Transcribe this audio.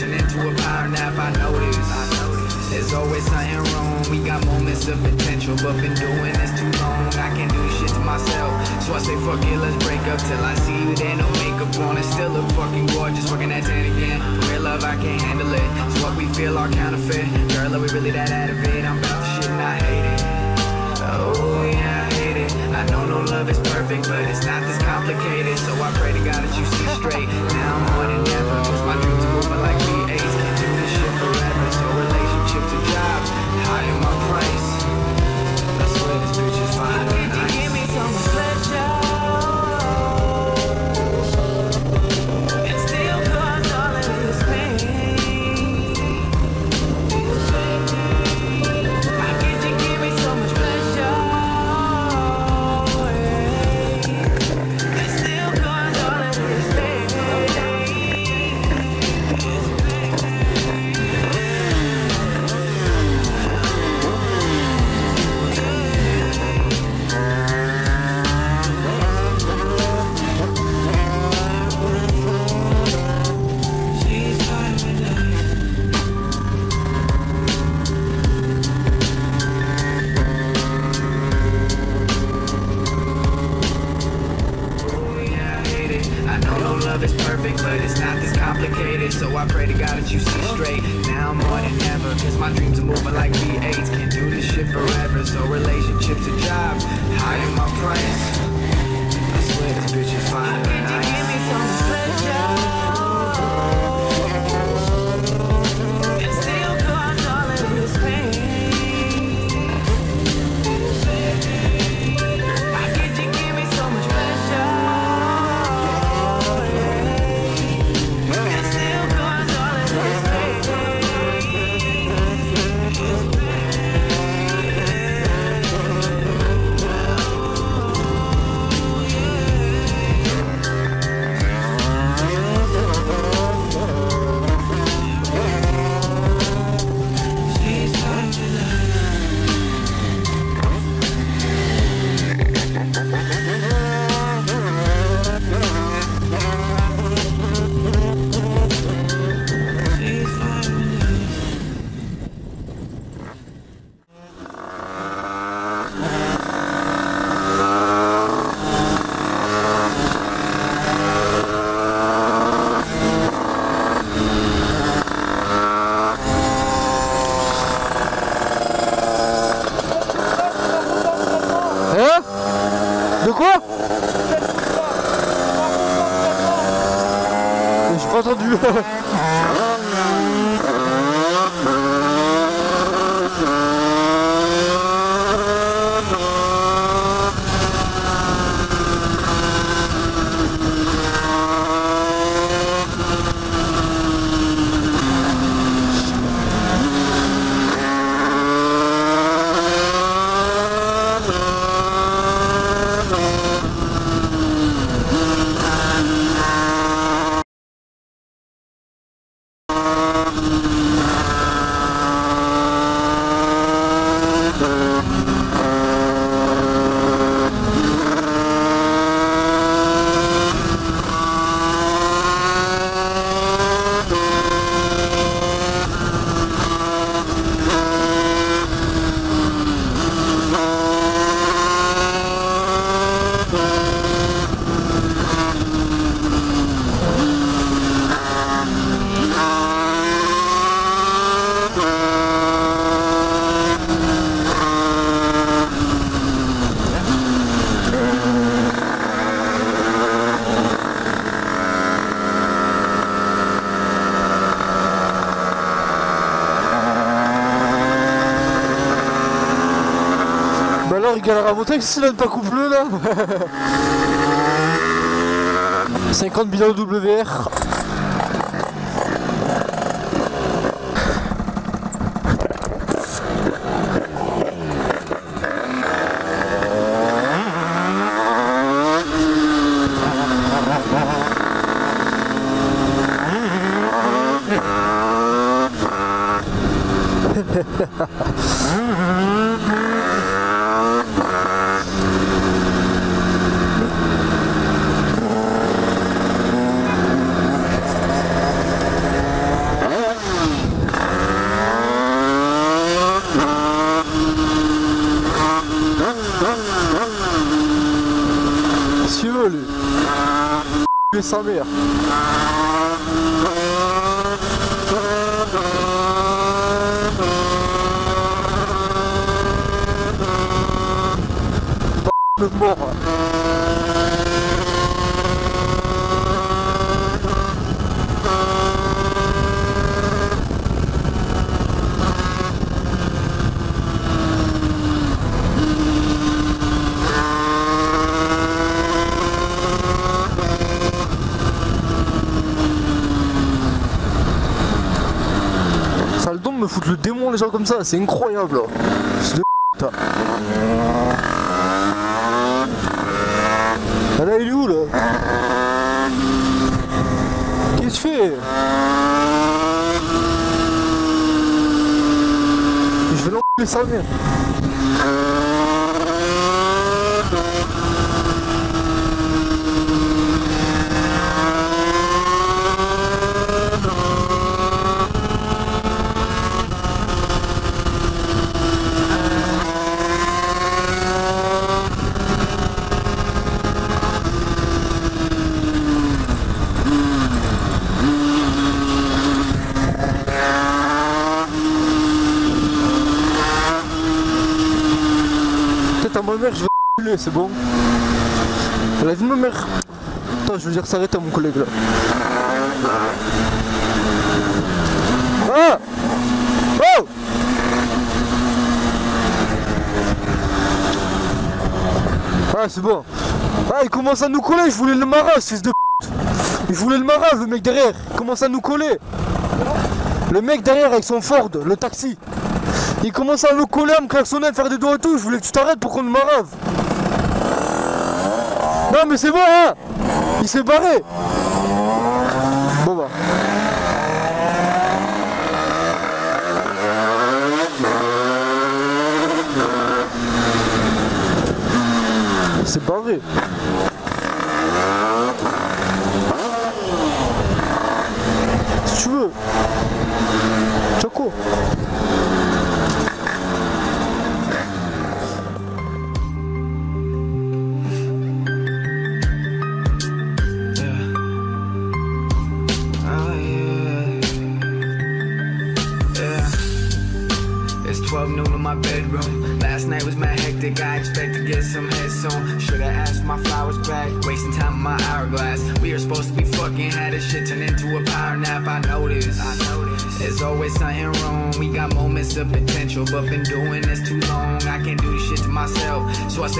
turn into a power nap, I notice. There's always something wrong, we got moments of potential, but been doing this too long, I can't do this shit to myself. So I say fuck it, let's break up till I see you, there no makeup on, it still look fucking gorgeous, fucking that 10 again. Real love, I can't handle it, it's what we feel are counterfeit. Girl, are we really that out of it? I'm about the shit and I hate it. Oh yeah, I hate it. I know no love is perfect, but it's not this complicated. So I pray to God that you see straight. Now I'm more than ever, cause my dreams are moving like V8s. Can't do this shit forever, so relationships and jobs, higher my price. I swear this bitch is fine. Could you give me so much pleasure? And still cause all of this pain. How could you give me so much pleasure? And still cause all of this pain. Love is perfect, but it's not this complicated. So I pray to God that you see straight. Now I'm more than ever, cause my dreams are moving like V8s. Can't do this shit forever, so relationships and jobs, higher my price. I swear this bitch is fine. Can you give me some pleasure? And still cause all of this pain. How could you give me so much pleasure? De quoi? J'ai pas entendu. Il galère à monter s'il a pas couple là. 50 bidons WR. enculer sa mère. Le mort. Ça a le don de me foutre le démon les gens comme ça, c'est incroyable. C'est de putain. Ah là il est où là? Qu'est-ce que tu fais? Je vais l'enlever sa mère. À ma mère je vais enculer, c'est bon. La vie de ma mère. Attends, je veux dire s'arrêter à mon collègue là. Ah! Oh! Ah c'est bon. Ah il commence à nous coller, je voulais le maras, fils de p***. Je voulais le maras, le mec derrière. Il commence à nous coller. Le mec derrière avec son Ford, le taxi. Il commence à nous coller, à me klaxonner, à me faire des doigts et tout. Je voulais que tu t'arrêtes pour qu'on le marave. Non mais c'est bon hein. Il s'est barré. Bon bah. Il s'est barré. Si tu veux. Choco. My bedroom. Last night was mad hectic. I expect to get some head soon. Should've asked my flowers back. Wasting time in my hourglass. We were supposed to be fucking. Had this shit turn into a power nap. I noticed. There's always something wrong. We got moments of potential, but been doing this too long. I can't do this shit to myself. So I say